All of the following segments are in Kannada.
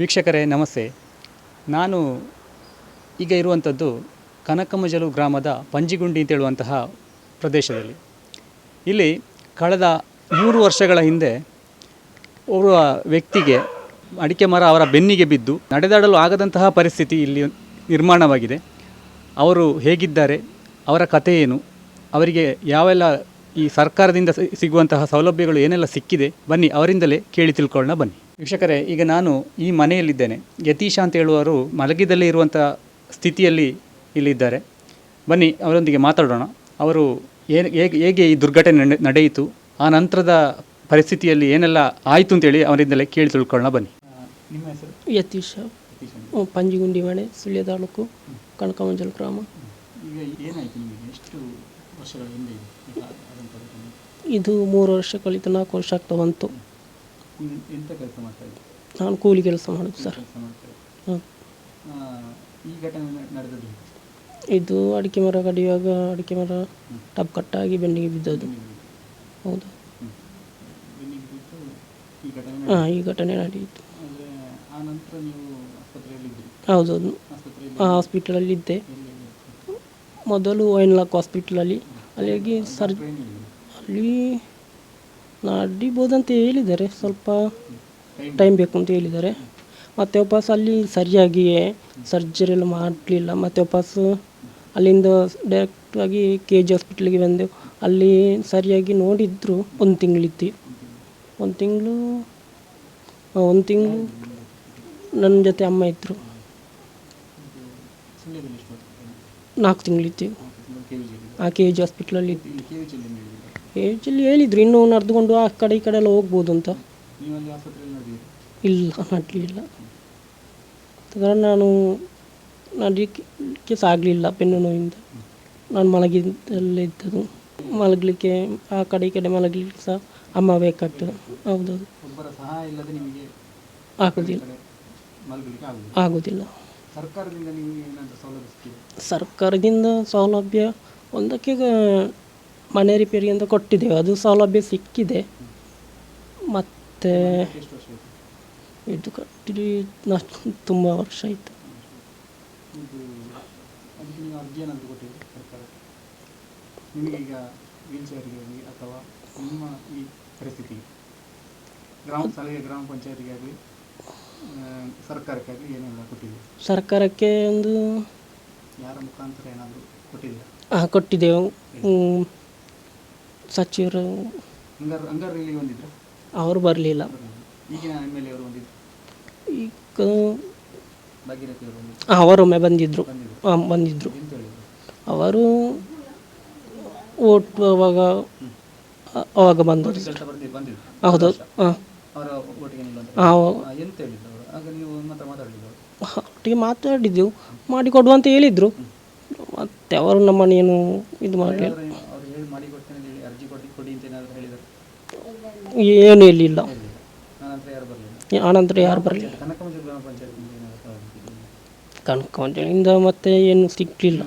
ವೀಕ್ಷಕರೇ ನಮಸ್ತೆ. ನಾನು ಈಗ ಇರುವಂಥದ್ದು ಕನಕಮಜಲು ಗ್ರಾಮದ ಪಂಜಿಗುಂಡಿ ಅಂತ ಹೇಳುವಂತಹ ಪ್ರದೇಶದಲ್ಲಿ. ಇಲ್ಲಿ ಕಳೆದ 3 ವರ್ಷಗಳ ಹಿಂದೆ ಓರ್ವ ವ್ಯಕ್ತಿಗೆ ಅಡಿಕೆ ಮರ ಅವರ ಬೆನ್ನಿಗೆ ಬಿದ್ದು ನಡೆದಾಡಲು ಆಗದಂತಹ ಪರಿಸ್ಥಿತಿ ಇಲ್ಲಿ ನಿರ್ಮಾಣವಾಗಿದೆ. ಅವರು ಹೇಗಿದ್ದಾರೆ, ಅವರ ಕಥೆ ಏನು, ಅವರಿಗೆ ಯಾವೆಲ್ಲ ಈ ಸರ್ಕಾರದಿಂದ ಸಿಗುವಂತಹ ಸೌಲಭ್ಯಗಳು ಏನೆಲ್ಲ ಸಿಕ್ಕಿದೆ, ಬನ್ನಿ ಅವರಿಂದಲೇ ಕೇಳಿ ತಿಳ್ಕೊಳ್ಳೋಣ ಬನ್ನಿ. ವೀಕ್ಷಕರೇ, ಈಗ ನಾನು ಈ ಮನೆಯಲ್ಲಿದ್ದೇನೆ. ಯತೀಶ ಅಂತ ಹೇಳುವರು ಮಲಗಿದಲ್ಲೇ ಇರುವಂಥ ಸ್ಥಿತಿಯಲ್ಲಿ ಇಲ್ಲಿದ್ದಾರೆ. ಬನ್ನಿ ಅವರೊಂದಿಗೆ ಮಾತಾಡೋಣ. ಅವರು ಹೇಗೆ ಈ ದುರ್ಘಟನೆ ನಡೆಯಿತು, ಆ ನಂತರದ ಪರಿಸ್ಥಿತಿಯಲ್ಲಿ ಏನೆಲ್ಲ ಆಯಿತು ಅಂತೇಳಿ ಅವರಿಂದಲೇ ಕೇಳಿ ತಿಳ್ಕೊಳ್ಳೋಣ ಬನ್ನಿ. ನಿಮ್ಮ ಹೆಸರು? ಯತೀಶ, ಪಂಜಿಗುಂಡಿ ಮನೆ, ಸುಳ್ಯ ತಾಲೂಕು, ಕನಕಮಂಜಲು ಗ್ರಾಮ. ಈಗ ಏನಾಯಿತು ನಿಮಗೆ? ಎಷ್ಟು ವರ್ಷಗಳ ಹಿಂದೆ ಇದು 3 ವರ್ಷ ಕಳಿತು, 4 ವರ್ಷ ಆಗ್ತಾ ಬಂತು. ಎಂಥ ಕೆಲಸ ಮಾಡ್ತಾ ಇದ್ದೀರಿ? ನಾನು ಕೂಲಿ ಕೆಲಸ ಮಾಡೋದು ಸರ್. ಈ ಘಟನೆ ನಡೆದದ್ದು ಇದು ಅಡಿಕೆ ಮರ ಕಡಿಯುವಾಗ ಅಡಿಕೆ ಮರ ಟಬ್ ಕಟ್ಟಾಗಿ ಬೆನ್ನಿಗೆ ಬಿದ್ದದ್ದು. ಹೌದು, ಈ ಘಟನೆ ನಡೆಯಿತು. ಹೌದೌದು, ಹಾಸ್ಪಿಟಲಲ್ಲಿ ಇದ್ದೆ ಮೊದಲು. ವೈನ್ಲಾಕ್ ಹಾಸ್ಪಿಟಲಲ್ಲಿ ಅಲ್ಲಿ ಅಲ್ಲಿ ನಡಿಬೋದಂತ ಹೇಳಿದ್ದಾರೆ, ಸ್ವಲ್ಪ ಟೈಮ್ ಬೇಕು ಅಂತ ಹೇಳಿದ್ದಾರೆ. ಮತ್ತು ವಾಪಸ್ ಅಲ್ಲಿ ಸರಿಯಾಗಿ ಸರ್ಜರಿ ಎಲ್ಲ ಮಾಡಲಿಲ್ಲ. ಮತ್ತು ವಾಪಸ್ ಅಲ್ಲಿಂದ ಡೈರೆಕ್ಟಾಗಿ KG ಹಾಸ್ಪಿಟ್ಲಿಗೆ ಬಂದೆವು. ಅಲ್ಲಿ ಸರಿಯಾಗಿ ನೋಡಿದ್ರು. 1 ತಿಂಗಳಿದ್ದು, 1 ತಿಂಗಳು ನನ್ನ ಜೊತೆ ಅಮ್ಮ ಇದ್ದರು. 4 ತಿಂಗಳಿತ್ತು. KG ಹಾಸ್ಪಿಟ್ಲಲ್ಲಿ KGಯಲ್ಲಿ ಹೇಳಿದ್ರು ಇನ್ನೂ ನಡೆದುಕೊಂಡು ಆ ಕಡೆ ಈ ಕಡೆ ಎಲ್ಲ ಹೋಗ್ಬೋದು ಅಂತ. ಇಲ್ಲ, ನಡಲಿಲ್ಲ. ನಾನು ನಡಲಿಕ್ಕೆ ಸಾಗಲಿಲ್ಲ ಬೆನ್ನು ನೋವಿಂದ. ನಾನು ಮಲಗಿದ್ದಲ್ಲೇ ಇದ್ದದ್ದು. ಮಲಗಲಿಕ್ಕೆ ಆ ಕಡೆ ಈ ಕಡೆ ಮಲಗಲಿಕ್ಕೆ ಸಹ ಅಮ್ಮ ಬೇಕಾಗ್ತದೆ. ಹೌದೌದು, ಆಗೋದಿಲ್ಲ. ಸರ್ಕಾರದಿಂದ ಸೌಲಭ್ಯ ಒಂದಕ್ಕೆ ಮನೆ ರಿಪೇರಿ ಅಂತ ಕೊಟ್ಟಿದ್ದೇವೆ, ಅದು ಸೌಲಭ್ಯ ಸಿಕ್ಕಿದೆ. ಮತ್ತು ಇದು ಕಟ್ಟಿ ತುಂಬ ವರ್ಷ ಆಯಿತು. ಸರ್ಕಾರಕ್ಕೆ ಒಂದು ಕೊಟ್ಟಿದ್ದೆವು. ಸಚಿವರು ಅವರು ಬರಲಿಲ್ಲ. ಈಗ ಅವರೊಮ್ಮೆ ಬಂದಿದ್ದರು. ಅವರು ಓಟ್ ಅವಾಗ ಬಂದರು. ಹೌದು, ಒಟ್ಟಿಗೆ ಮಾತಾಡಿದ್ದೆವು, ಮಾಡಿಕೊಡುವ ಅಂತ ಹೇಳಿದರು. ಮತ್ತು ಅವರು ನಮ್ಮನ್ನೇನು ಇದು ಮಾಡಲಿಲ್ಲ, ಏನು ಹೇಳಿಲ್ಲ. ಆನಂತರ ಯಾರು ಬರಲಿಲ್ಲ. ಕನಕಮಂಜಲಿಂದ ಮತ್ತೆ ಏನು ಸಿಗಲಿಲ್ಲ.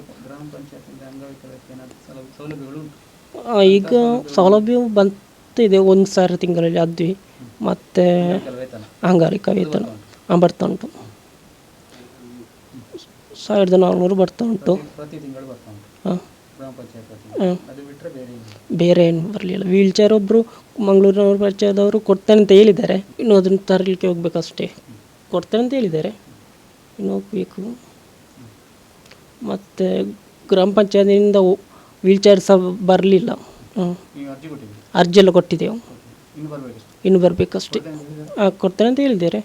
ಈಗ ಸೌಲಭ್ಯ ಬಂತಿದೆ, 1,000 ತಿಂಗಳಲ್ಲಿ ಅದ್ವಿ. ಮತ್ತು ಅಂಗಾರಿಕ ವೇತನ ಬರ್ತಾ ಉಂಟು, 1400 ಬರ್ತಾ ಉಂಟು. ಬೇರೆ ಏನು ಬರಲಿಲ್ಲ. ವೀಲ್ಚೇರ್ ಒಬ್ಬರು ಮಂಗಳೂರಿನವರು ಪರಿಚಯದವರು ಕೊಡ್ತೇನೆ ಅಂತ ಹೇಳಿದ್ದಾರೆ. ಇನ್ನೂ ಅದನ್ನು ತರಲಿಕ್ಕೆ ಹೋಗ್ಬೇಕಷ್ಟೇ. ಕೊಡ್ತೇನೆ ಅಂತ ಹೇಳಿದ್ದಾರೆ, ಇನ್ನು ಹೋಗಬೇಕು. ಮತ್ತು ಗ್ರಾಮ ಪಂಚಾಯತಿನಿಂದ ವೀಲ್ಚೇರ್ ಸಹ ಬರಲಿಲ್ಲ. ಅರ್ಜಿಯೆಲ್ಲ ಕೊಟ್ಟಿದ್ದೆವು, ಇನ್ನು ಬರಬೇಕಷ್ಟೇ. ಕೊಡ್ತೇನೆ ಅಂತ ಹೇಳಿದ್ದಾರೆ,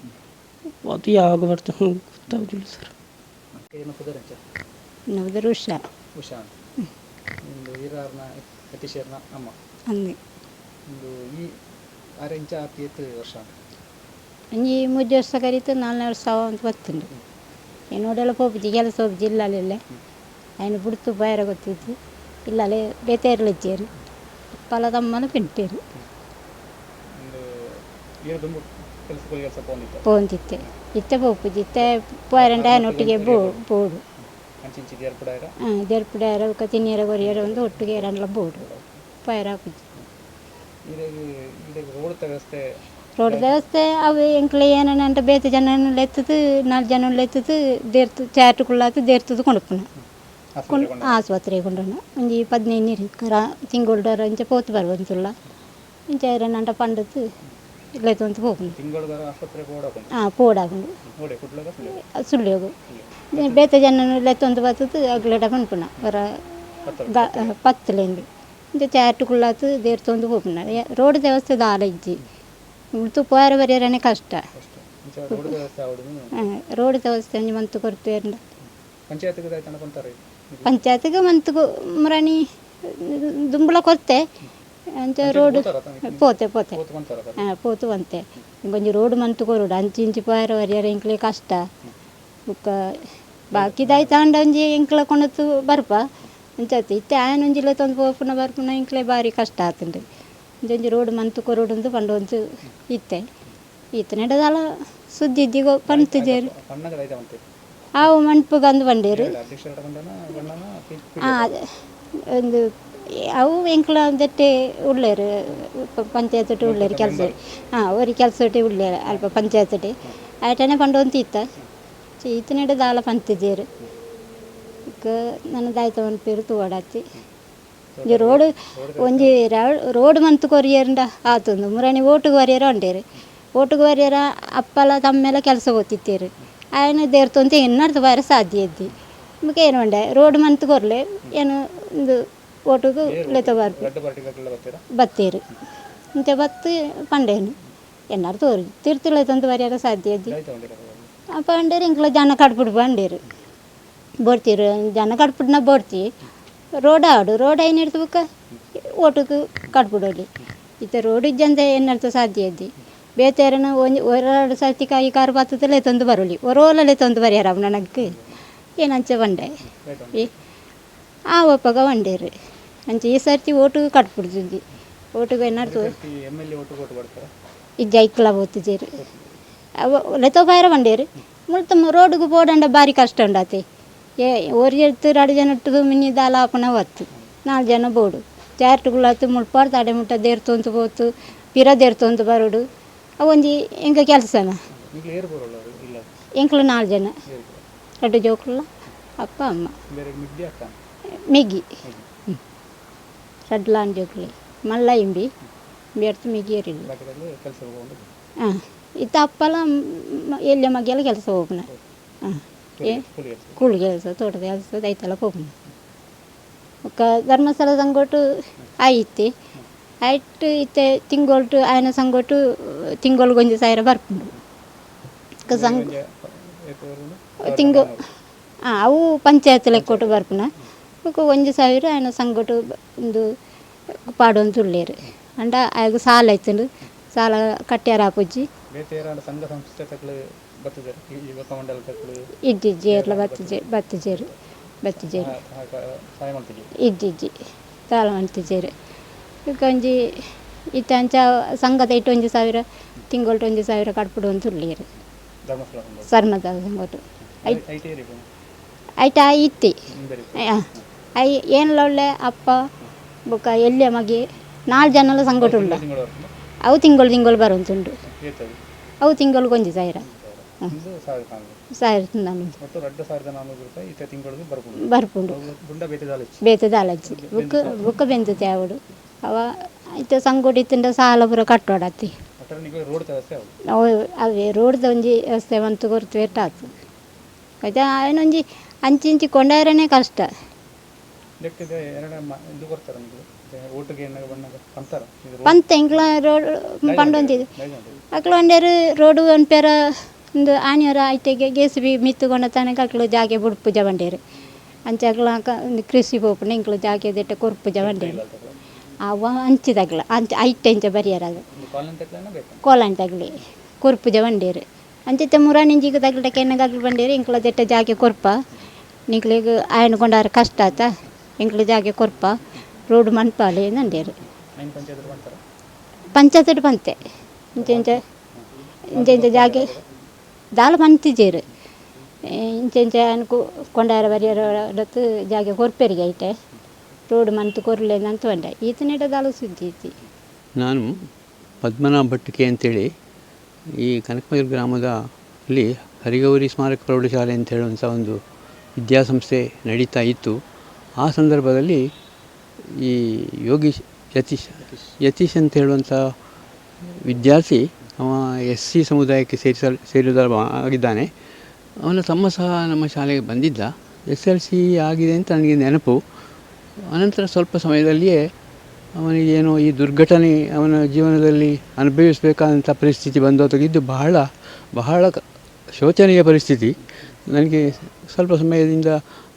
ಅದು ಯಾವಾಗ ಬರ್ತೇನೆ ಗೊತ್ತಾಗೋದಿಲ್ಲ ಸರ್. ಉಷಾ ಅಮ್ಮ ಅಂಜಿ 3 ವರ್ಷ ಕರೀತು 4 ವರ್ಷ ಅಂತ ಗೊತ್ತುಂಡು. ಏನೋಡೆಲ್ಲ ಹೋಗ್ಬಿಟ್ಟು ಕೆಲಸ ಹೋಗಿ ಜಿಲ್ಲಾಲೆಲ್ಲ ఆయన ಬಿಡ್ತು ಬಯರ ಗೊತ್ತಿದ್ದು ಇಲ್ಲಲೇ ಬೇತೇರ್ಲು ಇದ್ದೇರು ಪಲದಮ್ಮನ ಪಿಂಟೇರು പോന്നിത്തെ ഇത്ത പോപ്പുജി ഇത്ത പോരണ്ടാനൊಟ್ಟಿಗೆ ಬೋಡು ಜರ್ಪುಡಾರ ತಿನ್ನಿಯರ ಕೊರಿಯರ ಒಂದು ಒಟ್ಟಿಗೆ ಎರಡಲ್ಲ ಬೋಡು ಪೈರ ಹಾಕುಜಿ. ರೋಡ್ ವ್ಯವಸ್ಥೆ ರೋಡ್ ವ್ಯವಸ್ಥೆ ಅವು ಎಂಕ್ಲೆ ಏನಂటే ಬೇತೆ ಜನನೆಲ್ಲ ಎತ್ತದು 4 ಜನಲ್ಲ ಎತ್ತದು ದೇರ್ತು ಚಾಟುకుಳ್ಳಾತು ದೇರ್ತದು ಕೊಣಪುನ ಆಸ್ಪತ್ರೆಗೆ ಕೊಂಡೋಣ ಒಂಜಿ 15 ನೀರು ಕರ ತಿಂಗೊಳ್ಡರ ಇಂಚ ಪೋತು ಬರುವಂತುಲ್ಲ ಇಂಚ ಏನಂಟ ಪಂಡದು ಇಲ್ಲೈತಂತ ಹೋಗುನು ಪೋಡಾಗುಂಡು ಸುಳ್ಳಿಯೋಗು ಬೇತೆ ಜನನೆಲ್ಲ ಎತ್ತೊಂದು ಬರ್ತದು ಅಗ್ಲೆಡ ಪನ್ಪುನ ಬರ ಪತ್ತಲೆಂದು ಇಂಚ ಚಾಟುకుಳ್ಳಾತು ದೇರ್ತೊಂದು ಹೋಗುನ ರೋಡ್ ವ್ಯವಸ್ಥೆ ದಾಲ ಇಜ್ಜಿ ಮುಳ್ತು ಪೋಯರ ಬರೆಯರನೆ ಕಷ್ಟ ರೋಡ್ ವ್ಯವಸ್ಥೆ ಒಂಜಿ ಮಂತು ಕೊರ್ಪೇರ್ಂಡ ಪಂಚಾಯತ್ಗೆ ಮಂತು ಮುರಾಣಿ ದುಂಬಳ ಕೊರ್ತೆ ಅಂಚ ರೋಡ್ ಪೋತೆ ಪೋತು ಅಂತೆ ಒಂಜಿ ರೋಡ್ ಮಂತು ಕೊರುಡು ಅಂಚಿ ಇಂಚಿ ಪೋಯರ ಬರೆಯರ ಎಂಕ್ಲೆ ಕಷ್ಟ ಬುಕ್ಕ ಬಾಕಿದಾಯ್ತ ಅಂಡ ಒಂಜಿ ಎಂಕ್ಲ ಕೊಣತು ಬರ್ಪ ಅಂಚತಿ ಇತ್ತೆ ಆಯನ ಒಂಜಿಲ್ಲ ತಂದು ಪೋಪುನ ಬರ್ಪುನ ಎಂಕ್ಲೆ ಬಾರಿ ಕಷ್ಟ ಆತುಂಡು ಒಂಜಿ ರೋಡ್ ಮಂತು ಕೊರೋಡು ಪಂಡೊಂದು ಇತ್ತೆ ನೆಡದಾಲ ಸುದ್ದಿ ಇದ್ದಿಗೋ ಪಂತಿದ್ದೇರು ಆವು ಮಣ್ಪುಗಂದು ಬಂಡೇರು ಒಂದು ಅವು ಎಂಕ್ಲ ದಟ್ಟೆ ಉಳ್ಳೇರು ಪಂಚಾಯತ್ ಉಳ್ಳೇರು ಕೆಲಸ ಒರಿ ಕೆಲಸ ಉಳ್ಳೇರು ಅಲ್ಪ ಪಂಚಾಯತ್ ಆಯ್ತನೆ ಪಂಡೊಂದು ಈತ ನೆಡದಾಲ ಪಂತಿದ್ದೇರು ನನ್ನ ದಾಯ್ತ ಒಂದು ಪೇರು ತೋಡಾತಿ ರೋಡ್ ಒಂಜಿ ರೋಡ್ ಮಂತು ಕೊರಿಯರ್ಂಡ ಆತುಂಡು ಮುರಾಣಿ ಓಟುಗೆ ಬರೆಯರ ಉಂಡೇರು ಓಟುಗೆ ಬರೆಯರ ಅಪ್ಪಲ ತಮ್ಮೆಲ್ಲ ಕೆಲಸ ಓದ್ತಿತ್ತೇರು ಆಯನ ದೇರ್ತೊಂತ ಎನ್ನರ್ದು ಬಾರ ಸಾಧ್ಯ ಇದ್ದಿ ನಮಗೆ ಏನು ಉಂಡೆ ರೋಡ್ ಮಂತು ಕೊರ್ಲೆ ಏನು ಒಂದು ಓಟುಗು ಲೆತ ಬರ್ಪು ಬತ್ತೇರು ಇಂತೆ ಬತ್ತು ಪಂಡೇನು ಎನ್ನಾರು ತೋರಿ ತಿರ್ತಿಲೆತಂತ ಬರೆಯರ ಸಾಧ್ಯ ಇದ್ದಿ ಅಪ್ಪ ಅಂಡೇರು ಇಂಕ್ಲ ಜನ ಕಡ್ಬಿಡು ಬಂಡೇರು ಬೋಡ್ತೀರು ಜನ ಕಡ್ಬಿಡ್ನ ಬೋಡ್ತಿ ರೋಡ್ ಆಡು ರೋಡ್ ಏನು ಇರ್ತಬೇಕ ಓಟುಕು ಕಟ್ಬಿಡೋಲಿ ಇತ್ತೆ ರೋಡ್ ಇಜ್ಜಂದ ಏನರ್ಥ ಸಾಧ್ಯ ಇದ್ದಿ ಬೇತೆರನ ಒಂದು ಸರ್ತಿ ಕಾಯಿ ಕಾರು ಬತ್ತದಲ್ಲೇ ತಂದು ಬರೋಲಿ ಒರೋಲಲ್ಲೇ ತಂದು ಬರ್ಯಾರ ಅವು ನನಗೆ ಏನಂಚ ಬಂಡೆ ಆ ಒಪ್ಪಗ ಬಂಡೇರು ಅಂಚ ಈ ಸರ್ತಿ ಓಟುಗೆ ಕಟ್ಬಿಡ್ತಿದ್ದಿ ಓಟುಗೆ ಏನಾರು ಇಜ್ಜ ಐಕ್ಲ ಓದ್ತಿದ್ದೀರಿ ಅವು ಲೆತ ಬಾಯರ ಬಂಡೇರು ಮುಳ್ತ ರೋಡ್ಗೆ ಬೋಡಂಡ ಭಾರಿ ಕಷ್ಟ ಉಂಡಾತೆ ಒರಿ ಎತ್ತು 2 ಜನ ಇಟ್ಟದು ಮಿನಿ ದಾಲ ಆಪನ ಹೊತ್ತು 4 ಜನ ಬೋಡು ಚಾರ್ಟುಗಳತ್ತು ಮುಳ್ಪಾಡು ತಡೆ ಮುಟ್ಟ ದೇರ್ತೊಂದು ಹೋತು ಪಿರ ದೇರ್ತೊಂದು ಬರೋಡು ಅವೊಂಜಿ ಎಂಗ ಕೆಲಸನ ಎಂಕ್ಲು 4 ಜನ 2 ಜೋಕುಲ್ಲ ಅಪ್ಪ ಅಮ್ಮ ಮಿಗಿ ರಡ್ಲಾನ್ ಜೋಕ್ಲಿ ಮಲ್ಲ ಇಂಬಿ ಬೇರ್ತು ಮಿಗಿ ಏರಿಲ್ಲ ಇತ್ತ ಅಪ್ಪಲ ಎಲ್ಲಿ ಮಗೆಲ್ಲ ಕೆಲಸ ಹೋಗ್ನ ಕೂಲಿ ಕೆಲಸ ತೋಟದ ಕೆಲಸ ದೈತಲ್ಲ ಹೋಗ್ನ ಒಕ್ಕ ಧರ್ಮಸ್ಥಳ ಸಂಗೋಟು ಆಯ್ತಿ ಆಯ್ತು ಇತ್ತೆ ತಿಂಗೊಳ್ಟು ಆಯನ ಸಂಗೋಟು ತಿಂಗೊಳ್ಗೊಂಜಿ ಸಾವಿರ ಬರ್ಪುಂಡು ತಿಂಗು ಅವು ಪಂಚಾಯತ್ ಲೆಕ್ಕೊಟ್ಟು ಬರ್ಪುನ ಒಂಜಿ ಸಾವಿರ ಆಯನ ಸಂಗೋಟು ಒಂದು ಪಾಡೊಂದು ಉಳ್ಳೇರು ಅಂಡ ಆಗ ಸಾಲ ಆಯ್ತುಂಡು ಸಾಲ ಕಟ್ಟ್ಯಾರ ಆಪುಜ್ಜಿ ಇಜ್ಜಿಜ್ಜಿ ಎಲ್ಲ ಬತ್ತಿಜೇರು ಇಜ್ಜಿಜ್ಜಿ ಸಾಲ ಮಾಡ್ತಿದ್ದೇರು ಈಗ ಒಂಜಿ ಇತ್ತ ಅಂಚ ಸಂಘದ ಇಟ್ಟು 1 ಸಾವಿರ ತಿಂಗಳು 1 ಸಾವಿರ ಕಟ್ಬಿಡು ಅಂತ ಉಳ್ಳೇರು ಸರ್ಮದ ಸಂಗೋಟು ಆಯ್ತಾ ಇತ್ತಿ ಐ ಏನೆಲ್ಲ ಒಳ್ಳೆ ಅಪ್ಪ ಬೊಕ್ಕ ಎಲ್ಲಿಯ ಮಗೆ 4 ಜನಲ್ಲ ಸಂಗೋಟು ಉಳ್ಳ ಅವು ತಿಂಗಳು ಬರುವಂತುಂಡು ಅವು ತಿಂಗಳಿಗೆ 1 ಸಾವಿರ ಬರ್ಪುಂಡು ಬೇತೆ ದಾಲಜ್ಜಿ ಬುಕ್ಕ ಬೆಂದತೆ ಅವಡು ಅವ ಇತ್ತ ಸಂಗೋಟ ಇತ್ತಿಂದ ಸಾಲ ಪೂರ ಕಟ್ಟೋಡತ್ತಿ ಅವೇ ರೋಡ್ದ ಒಂಜಿ ವ್ಯವಸ್ಥೆ ಮಂತು ಕೊರ್ತು ಎಟ್ಟಾತು ಆಯ್ತಾ ಅವನೊಂಜಿ ಅಂಚಿ ಇಂಚಿ ಕೊಂಡಾರನೇ ಕಷ್ಟ ಪಂತ ಇಂಕ್ಲ ರೋಡ್ ಪಂಡೊಂದಿದೆ ಅಕ್ಲ ಒಂಡೇರು ರೋಡು ಒನ್ಪೇರ ಒಂದು ಆನೆಯವರ ಐತೆಗೆ ಗೆಸಿಬಿ ಮಿತ್ತುಕೊಂಡ ತನಕ ಅಕ್ಲು ಜಾಗೆ ಬುಡ್ಪುಜ ಬಂಡೇರು ಅಂಚಕ್ಲ ಒಂದು ಕೃಷಿ ಪೋಪುನ ಇಂಕ್ಲು ಜಾಗೆ ದೆಟ್ಟ ಕೊರ್ಪುಜ ಬಂಡೇರು ಅವ ಅಂಚಿದಾಗ್ಲ ಐಟೆ ಇಂಚ ಬರಿಯರಾಗ ಕೋಲಾನ್ ತಗಲಿ ಕೊರ್ಪುಜ ಬಂಡೇರು ಅಂಚಿತ್ತ ಮುರಾನಿಂಜಿಗೆ ತಗಲ್ಟ ಕೆನ್ನಗಾಗ್ಲು ಬಂಡೇರು ಇಂಕ್ಲ ದೆಟ್ಟ ಜಾಗೆ ಕೊರ್ಪ ನಿಂಕ್ಲಿಗೆ ಆಯನ ಕೊಂಡಾರ ಕಷ್ಟ ಆತ ಇಂಕ್ಲು ಜಾಗೆ ಕೊರ್ಪ ರೋಡ್ ಮನ್ಪಾಲೆ ನಂಡೇರು ಪಂಚಾಯತ್ ಪಂತೆ ಇಂಚ ಜಾಗೆ ದಾಲ ಪಂತಿಜೇರು ಇಂಚ ಅನ್ಕು ಕೊಂಡಾರ ಬರಿಯರತ್ತು ಜಾಗೆ ಕೊರ್ಪೆರಿಗೆ ಐತೆ ರೋಡ್ ಮಂತು ಕೊರ್ಲೇನಂತ ಬಂಡೆ ಈತನೆಡ ದಾಲ ಸುದ್ದಿ ಐತಿ. ನಾನು ಪದ್ಮನಾಭ ಭಟ್ಟಿಕೆ ಅಂತೇಳಿ ಈ ಕನಕಮಜಲು ಗ್ರಾಮದ ಅಲ್ಲಿ ಹರಿಗೌರಿ ಸ್ಮಾರಕ ಪ್ರೌಢಶಾಲೆ ಅಂತ ಹೇಳುವಂಥ ಒಂದು ವಿದ್ಯಾಸಂಸ್ಥೆ ನಡೀತಾ ಇತ್ತು. ಆ ಸಂದರ್ಭದಲ್ಲಿ ಈ ಯೋಗೀಶ್ ಯತೀಶ್ ಅಂತ ಹೇಳುವಂಥ ವಿದ್ಯಾರ್ಥಿ ಅವ SC ಸಮುದಾಯಕ್ಕೆ ಆಗಿದ್ದಾನೆ. ಅವನ ತಮ್ಮ ಸಹ ನಮ್ಮ ಶಾಲೆಗೆ ಬಂದಿದ್ದ. SLC ಆಗಿದೆ ಅಂತ ನನಗೆ ನೆನಪು. ಅನಂತರ ಸ್ವಲ್ಪ ಸಮಯದಲ್ಲಿಯೇ ಅವನಿಗೇನೋ ಈ ದುರ್ಘಟನೆ ಅವನ ಜೀವನದಲ್ಲಿ ಅನುಭವಿಸಬೇಕಾದಂಥ ಪರಿಸ್ಥಿತಿ ಬಂದೊದಗಿದ್ದು ಬಹಳ ಶೋಚನೀಯ ಪರಿಸ್ಥಿತಿ. ನನಗೆ ಸ್ವಲ್ಪ ಸಮಯದಿಂದ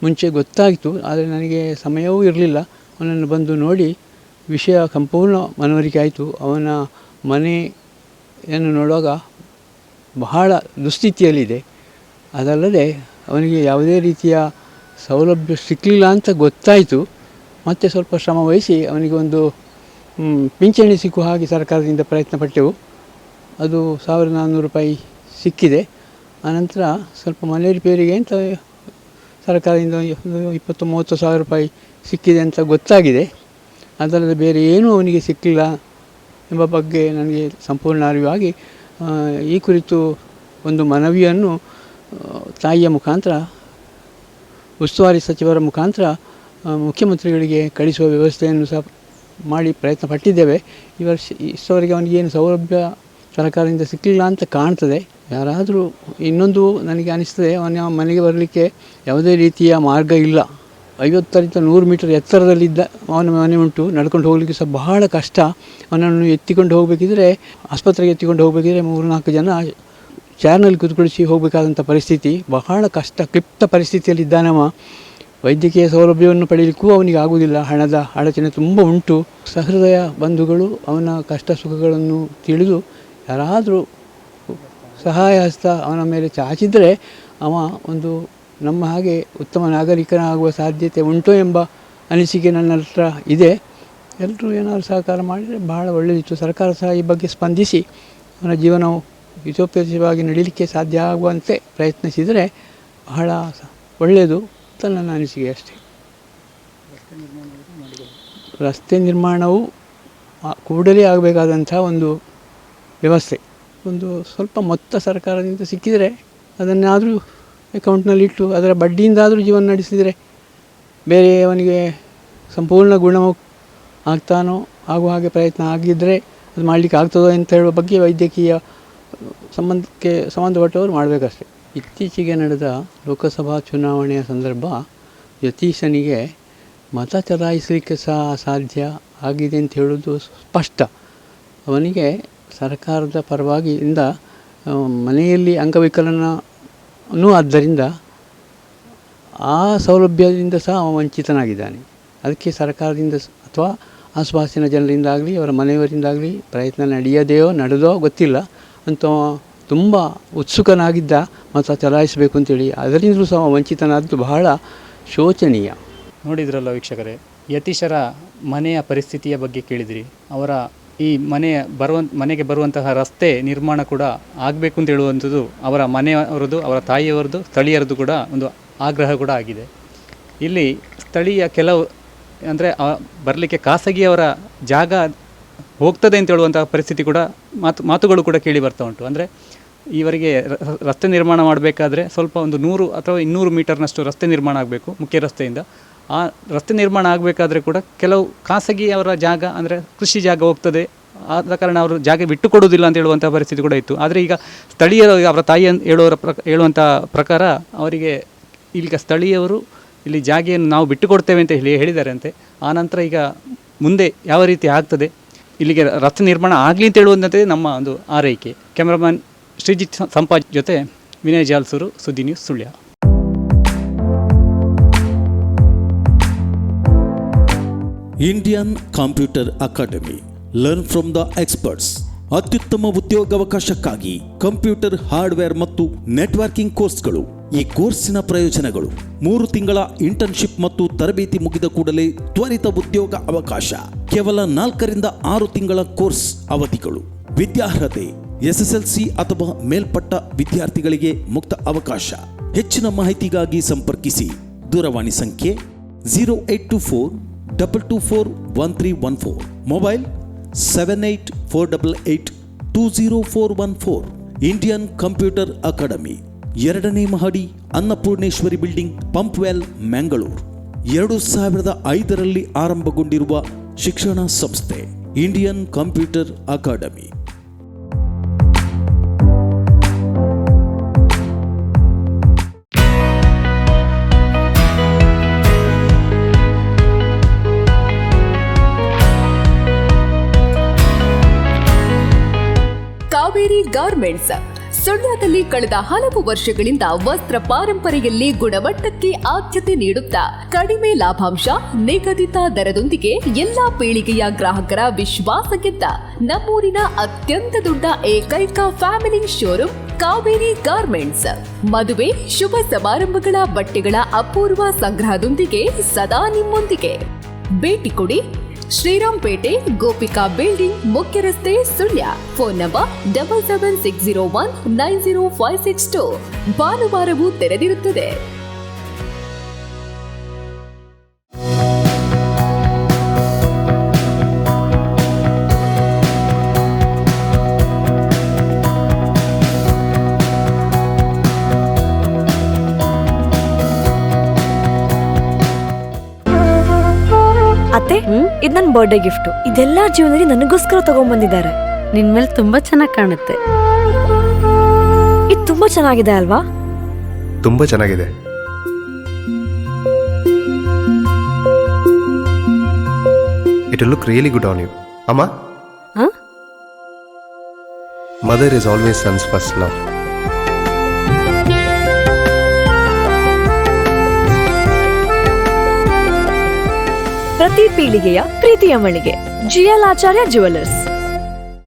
ಮುಂಚೆ ಗೊತ್ತಾಯಿತು, ಆದರೆ ನನಗೆ ಸಮಯವೂ ಇರಲಿಲ್ಲ. ಅವನನ್ನು ಬಂದು ನೋಡಿ ವಿಷಯ ಸಂಪೂರ್ಣ ಮನವರಿಕೆ ಆಯಿತು. ಅವನ ಮನೆಯನ್ನು ನೋಡುವಾಗ ಬಹಳ ದುಸ್ಥಿತಿಯಲ್ಲಿದೆ. ಅದಲ್ಲದೆ ಅವನಿಗೆ ಯಾವುದೇ ರೀತಿಯ ಸೌಲಭ್ಯ ಸಿಕ್ಕಲಿಲ್ಲ ಅಂತ ಗೊತ್ತಾಯಿತು. ಮತ್ತು ಸ್ವಲ್ಪ ಶ್ರಮ ವಹಿಸಿ ಅವನಿಗೆ ಒಂದು ಪಿಂಚಣಿ ಸಿಕ್ಕುವ ಹಾಗೆ ಸರ್ಕಾರದಿಂದ ಪ್ರಯತ್ನ ಪಟ್ಟೆವು. ಅದು 1400 ರೂಪಾಯಿ ಸಿಕ್ಕಿದೆ. ಆನಂತರ ಸ್ವಲ್ಪ ಮನೆ ರಿಪೇರಿಗೆ ಅಂತ ಸರ್ಕಾರದಿಂದ 20-30 ಸಾವಿರ ರೂಪಾಯಿ ಸಿಕ್ಕಿದೆ ಅಂತ ಗೊತ್ತಾಗಿದೆ. ಅದಲ್ಲದೆ ಬೇರೆ ಏನೂ ಅವನಿಗೆ ಸಿಕ್ಕಿಲ್ಲ ಎಂಬ ಬಗ್ಗೆ ನನಗೆ ಸಂಪೂರ್ಣ ಅರಿವಾಗಿ ಈ ಕುರಿತು ಒಂದು ಮನವಿಯನ್ನು ತಾಯಿಯ ಮುಖಾಂತರ, ಉಸ್ತುವಾರಿ ಸಚಿವರ ಮುಖಾಂತರ ಮುಖ್ಯಮಂತ್ರಿಗಳಿಗೆ ಕಳಿಸುವ ವ್ಯವಸ್ಥೆಯನ್ನು ಸಹ ಮಾಡಿ ಪ್ರಯತ್ನ ಪಟ್ಟಿದ್ದೇವೆ. ಇಷ್ಟವರೆಗೆ ಅವನಿಗೇನು ಸೌಲಭ್ಯ ಸರ್ಕಾರದಿಂದ ಸಿಕ್ಕಲಿಲ್ಲ ಅಂತ ಕಾಣ್ತದೆ. ಯಾರಾದರೂ ಇನ್ನೊಂದು ನನಗೆ ಅನಿಸ್ತದೆ, ಅವನ ಮನೆಗೆ ಬರಲಿಕ್ಕೆ ಯಾವುದೇ ರೀತಿಯ ಮಾರ್ಗ ಇಲ್ಲ. 50-100 ಮೀಟರ್ ಎತ್ತರದಲ್ಲಿದ್ದ ಅವನ ಮನೆ ಉಂಟು. ನಡ್ಕೊಂಡು ಹೋಗಲಿಕ್ಕೆ ಸಹ ಬಹಳ ಕಷ್ಟ. ಅವನನ್ನು ಎತ್ತಿಕೊಂಡು ಹೋಗಬೇಕಿದ್ರೆ, ಆಸ್ಪತ್ರೆಗೆ ಎತ್ತಿಕೊಂಡು ಹೋಗಬೇಕಿದ್ರೆ 3-4 ಜನ ಚೇರ್ನಲ್ಲಿ ಕೂತ್ಕೊಳಿಸಿ ಹೋಗಬೇಕಾದಂಥ ಪರಿಸ್ಥಿತಿ. ಬಹಳ ಕಷ್ಟ, ಕ್ಲಿಪ್ತ ಪರಿಸ್ಥಿತಿಯಲ್ಲಿದ್ದಾನವ. ವೈದ್ಯಕೀಯ ಸೌಲಭ್ಯವನ್ನು ಪಡೆಯಲಿಕ್ಕೂ ಅವನಿಗೆ ಆಗುವುದಿಲ್ಲ. ಹಣದ ಅಡಚಣೆ ತುಂಬ ಉಂಟು. ಸಹೃದಯ ಬಂಧುಗಳು ಅವನ ಕಷ್ಟ ಸುಖಗಳನ್ನು ತಿಳಿದು ಯಾರಾದರೂ ಸಹಾಯ ಹಸ್ತ ಅವನ ಮೇಲೆ ಚಾಚಿದರೆ ಅವ ಒಂದು ನಮ್ಮ ಹಾಗೆ ಉತ್ತಮ ನಾಗರಿಕನಾಗುವ ಸಾಧ್ಯತೆ ಉಂಟು ಎಂಬ ಅನಿಸಿಕೆ ನನ್ನ ಹತ್ರ ಇದೆ. ಎಲ್ಲರೂ ಏನಾದರೂ ಸಹಕಾರ ಮಾಡಿದರೆ ಬಹಳ ಒಳ್ಳೆಯದಿತ್ತು. ಸರ್ಕಾರ ಸಹ ಈ ಬಗ್ಗೆ ಸ್ಪಂದಿಸಿ ಅವನ ಜೀವನವು ಹಿತೋಪೇತವಾಗಿ ನಡೀಲಿಕ್ಕೆ ಸಾಧ್ಯ ಆಗುವಂತೆ ಪ್ರಯತ್ನಿಸಿದರೆ ಬಹಳ ಒಳ್ಳೆಯದು ಅಂತ ನನ್ನ ಅನಿಸಿಕೆ ಅಷ್ಟೇ. ರಸ್ತೆ ನಿರ್ಮಾಣವು ಕೂಡಲೇ ಆಗಬೇಕಾದಂಥ ಒಂದು ವ್ಯವಸ್ಥೆ. ಒಂದು ಸ್ವಲ್ಪ ಮೊತ್ತ ಸರ್ಕಾರದಿಂದ ಸಿಕ್ಕಿದರೆ ಅದನ್ನಾದರೂ ಅಕೌಂಟ್ನಲ್ಲಿಟ್ಟು ಅದರ ಬಡ್ಡಿಯಿಂದಾದರೂ ಜೀವನ ನಡೆಸಿದರೆ ಬೇರೆ ಅವನಿಗೆ ಸಂಪೂರ್ಣ ಗುಣಮುಖ ಆಗ್ತಾನೋ ಆಗುವ ಹಾಗೆ ಪ್ರಯತ್ನ ಆಗಿದ್ದರೆ ಅದು ಮಾಡಲಿಕ್ಕೆ ಆಗ್ತದೋ ಅಂತ ಹೇಳುವ ಬಗ್ಗೆ ವೈದ್ಯಕೀಯ ಸಂಬಂಧಪಟ್ಟವರು ಮಾಡಬೇಕಷ್ಟೆ. ಇತ್ತೀಚೆಗೆ ನಡೆದ ಲೋಕಸಭಾ ಚುನಾವಣೆಯ ಸಂದರ್ಭ ಯತೀಶನಿಗೆ ಮತ ಚಲಾಯಿಸಲಿಕ್ಕೆ ಸಹ ಸಾಧ್ಯ ಆಗಿದೆ ಅಂತ ಹೇಳೋದು ಸ್ಪಷ್ಟ. ಅವನಿಗೆ ಸರ್ಕಾರದ ಪರವಾಗಿಯಿಂದ ಮನೆಯಲ್ಲಿ ಅಂಗವಿಕಲನೂ ಆದ್ದರಿಂದ ಆ ಸೌಲಭ್ಯದಿಂದ ಸಹ ಅವ ವಂಚಿತನಾಗಿದ್ದಾನೆ. ಅದಕ್ಕೆ ಸರ್ಕಾರದಿಂದ ಅಥವಾ ಆಸುಪಾಸಿನ ಜನರಿಂದಾಗಲಿ ಅವರ ಮನೆಯವರಿಂದಾಗಲಿ ಪ್ರಯತ್ನ ನಡೆದೋ ಗೊತ್ತಿಲ್ಲ ಅಂತ ತುಂಬ ಉತ್ಸುಕನಾಗಿದ್ದ ಮತ ಚಲಾಯಿಸಬೇಕು ಅಂತೇಳಿ. ಅದರಿಂದಲೂ ಸಹ ವಂಚಿತನಾದ್ದು ಬಹಳ ಶೋಚನೀಯ. ನೋಡಿದ್ರಲ್ಲ ವೀಕ್ಷಕರೇ, ಯತೀಶರ ಮನೆಯ ಪರಿಸ್ಥಿತಿಯ ಬಗ್ಗೆ ಕೇಳಿದಿರಿ. ಅವರ ಈ ಮನೆಗೆ ಬರುವಂತಹ ರಸ್ತೆ ನಿರ್ಮಾಣ ಕೂಡ ಆಗಬೇಕು ಅಂತ ಹೇಳುವಂಥದ್ದು ಅವರ ಮನೆಯವರದ್ದು, ಅವರ ತಾಯಿಯವರದ್ದು, ಸ್ಥಳೀಯರದ್ದು ಕೂಡ ಒಂದು ಆಗ್ರಹ ಕೂಡ ಆಗಿದೆ. ಇಲ್ಲಿ ಸ್ಥಳೀಯ ಕೆಲವು ಅಂದರೆ ಬರಲಿಕ್ಕೆ ಖಾಸಗಿಯವರ ಜಾಗ ಹೋಗ್ತದೆ ಅಂತ ಹೇಳುವಂತಹ ಪರಿಸ್ಥಿತಿ ಕೂಡ ಮಾತುಗಳು ಕೂಡ ಕೇಳಿ ಬರ್ತಾ ಉಂಟು. ಅಂದರೆ ಇವರಿಗೆ ರಸ್ತೆ ನಿರ್ಮಾಣ ಮಾಡಬೇಕಾದ್ರೆ ಸ್ವಲ್ಪ ಒಂದು 100 ಅಥವಾ 200 ಮೀಟರ್ನಷ್ಟು ರಸ್ತೆ ನಿರ್ಮಾಣ ಆಗಬೇಕು ಮುಖ್ಯ ರಸ್ತೆಯಿಂದ. ಆ ರಸ್ತೆ ನಿರ್ಮಾಣ ಆಗಬೇಕಾದ್ರೆ ಕೂಡ ಕೆಲವು ಖಾಸಗಿಯವರ ಜಾಗ ಅಂದರೆ ಕೃಷಿ ಜಾಗ ಹೋಗ್ತದೆ. ಆದ ಕಾರಣ ಅವರು ಜಾಗ ಬಿಟ್ಟು ಕೊಡುವುದಿಲ್ಲ ಅಂತ ಹೇಳುವಂಥ ಪರಿಸ್ಥಿತಿ ಕೂಡ ಇತ್ತು. ಆದರೆ ಈಗ ಸ್ಥಳೀಯರು ಅವರ ತಾಯಿ ಹೇಳುವಂಥ ಪ್ರಕಾರ ಅವರಿಗೆ ಈಗ ಸ್ಥಳೀಯವರು ಇಲ್ಲಿ ಜಾಗೆಯನ್ನು ನಾವು ಬಿಟ್ಟು ಕೊಡ್ತೇವೆ ಅಂತ ಹೇಳಿದ್ದಾರೆ ಅಂತೆ. ಆನಂತರ ಈಗ ಮುಂದೆ ಯಾವ ರೀತಿ ಆಗ್ತದೆ, ಇಲ್ಲಿಗೆ ರಸ್ತೆ ನಿರ್ಮಾಣ ಆಗಲಿ ಅಂತ ಹೇಳುವಂಥದ್ದೇ ನಮ್ಮ ಒಂದು ಆರೈಕೆ. ಕ್ಯಾಮ್ರಾಮನ್ ಶ್ರೀಜಿತ್ ಸಂಪಾಜ್ ಜೊತೆ ವಿನಯ್ ಜಾಲ್ಸೂರು, ಸುದ್ದಿ news, Sullia. Indian computer academy, learn from the experts. ಅತ್ಯುತ್ತಮ ಉದ್ಯೋಗಾವಕಾಶಕ್ಕಾಗಿ ಕಂಪ್ಯೂಟರ್ ಹಾರ್ಡ್ವೇರ್ ಮತ್ತು ನೆಟ್ವರ್ಕಿಂಗ್ ಕೋರ್ಸ್ಗಳು. ಈ ಕೋರ್ಸಿನ ಪ್ರಯೋಜನಗಳು: 3 ತಿಂಗಳ ಇಂಟರ್ನ್ಶಿಪ್ ಮತ್ತು ತರಬೇತಿ ಮುಗಿದ ಕೂಡಲೇ ತ್ವರಿತ ಉದ್ಯೋಗ ಅವಕಾಶ. ಕೇವಲ 4 ರಿಂದ 6 ತಿಂಗಳ ಕೋರ್ಸ್ ಅವಧಿಗಳು. ವಿದ್ಯಾರ್ಹತೆ SSLC ಅಥವಾ ಮೇಲ್ಪಟ್ಟ ವಿದ್ಯಾರ್ಥಿಗಳಿಗೆ ಮುಕ್ತ ಅವಕಾಶ. ಹೆಚ್ಚಿನ ಮಾಹಿತಿಗಾಗಿ ಸಂಪರ್ಕಿಸಿ. ದೂರವಾಣಿ ಸಂಖ್ಯೆ 0824224114. ಮೊಬೈಲ್ 7848820414. ಇಂಡಿಯನ್ ಕಂಪ್ಯೂಟರ್ ಅಕಾಡೆಮಿ, 2ನೇ ಮಹಡಿ, ಅನ್ನಪೂರ್ಣೇಶ್ವರಿ ಬಿಲ್ಡಿಂಗ್, ಪಂಪ್ವೆಲ್, ಮ್ಯಾಂಗಳೂರು. 2005ರಲ್ಲಿ ಆರಂಭಗೊಂಡಿರುವ ಶಿಕ್ಷಣ ಸಂಸ್ಥೆ Indian computer academy. Kaveri garments ಸುಳ್ಯದಲ್ಲಿ ಕಳೆದ ಹಲವು ವರ್ಷಗಳಿಂದ ವಸ್ತ್ರ ಪಾರಂಪರೆಯಲ್ಲಿ ಗುಣಮಟ್ಟಕ್ಕೆ ಆದ್ಯತೆ ನೀಡುತ್ತಾ ಕಡಿಮೆ ಲಾಭಾಂಶ, ನಿಗದಿತ ದರದೊಂದಿಗೆ ಎಲ್ಲಾ ಪೀಳಿಗೆಯ ಗ್ರಾಹಕರ ವಿಶ್ವಾಸ ಗೆದ್ದ ನಮ್ಮೂರಿನ ಅತ್ಯಂತ ದೊಡ್ಡ ಏಕೈಕ ಫ್ಯಾಮಿಲಿ ಶೋರೂಮ್ ಕಾವೇರಿ ಗಾರ್ಮೆಂಟ್ಸ್. ಮದುವೆ, ಶುಭ ಸಮಾರಂಭಗಳ ಬಟ್ಟೆಗಳ ಅಪೂರ್ವ ಸಂಗ್ರಹದೊಂದಿಗೆ ಸದಾ ನಿಮ್ಮೊಂದಿಗೆ. ಭೇಟಿ ಕೊಡಿ, ಶ್ರೀರಾಂಪೇಟೆ, ಗೋಪಿಕಾ ಬಿಲ್ಡಿಂಗ್, ಮುಖ್ಯ ರಸ್ತೆ, ಸುಳ್ಯ. Phone number 7760190562. ಭಾನುವಾರವೂ ತೆರೆದಿರುತ್ತದೆ. ಅತ್ತೆ, ಇದು ನನ್ನ ಬರ್ಡೇ ಗಿಫ್ಟ್. ಇದೆಲ್ಲ ಜೀವನದಲ್ಲಿ ನನಗೋಸ್ಕರ ತಗೊಂಡ್ಬಂದಿದ್ದಾರೆ. ನಿನ್ ಮೇಲೆ ತುಂಬಾ ಚೆನ್ನಾಗಿ ಕಾಣುತ್ತೆ. ಇದು ತುಂಬಾ ಚೆನ್ನಾಗಿದೆ ಅಲ್ವಾ? ತುಂಬಾ ಚೆನ್ನಾಗಿದೆ. It will look really good on you. Amma? Huh? Mother is always son's first love. ಪ್ರತಿ ಪೀಳಿಗೆಯ ಪ್ರೀತಿಯ ಮಳಿಗೆ GL ಆಚಾರ್ಯ ಜುವೆಲ್ಲರ್ಸ್.